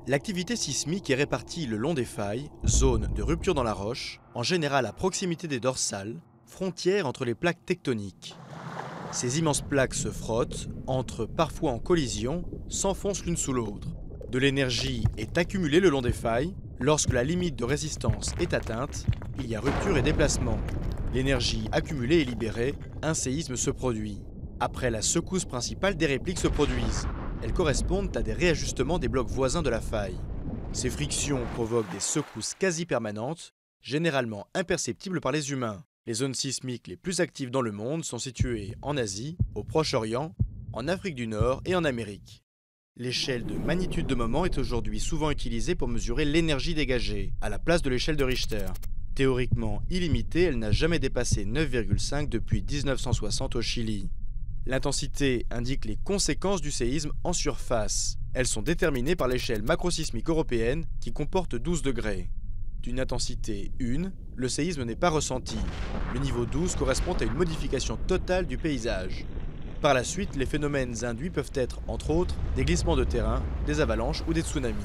L'activité sismique est répartie le long des failles, zones de rupture dans la roche, en général à proximité des dorsales, frontières entre les plaques tectoniques. Ces immenses plaques se frottent, entrent parfois en collision, s'enfoncent l'une sous l'autre. De l'énergie est accumulée le long des failles. Lorsque la limite de résistance est atteinte, il y a rupture et déplacement. L'énergie accumulée est libérée, un séisme se produit. Après la secousse principale, des répliques se produisent. Elles correspondent à des réajustements des blocs voisins de la faille. Ces frictions provoquent des secousses quasi permanentes, généralement imperceptibles par les humains. Les zones sismiques les plus actives dans le monde sont situées en Asie, au Proche-Orient, en Afrique du Nord et en Amérique. L'échelle de magnitude de moment est aujourd'hui souvent utilisée pour mesurer l'énergie dégagée, à la place de l'échelle de Richter. Théoriquement illimitée, elle n'a jamais dépassé 9,5 depuis 1960 au Chili. L'intensité indique les conséquences du séisme en surface. Elles sont déterminées par l'échelle macrosismique européenne qui comporte 12 degrés. D'une intensité 1, le séisme n'est pas ressenti. Le niveau 12 correspond à une modification totale du paysage. Par la suite, les phénomènes induits peuvent être, entre autres, des glissements de terrain, des avalanches ou des tsunamis.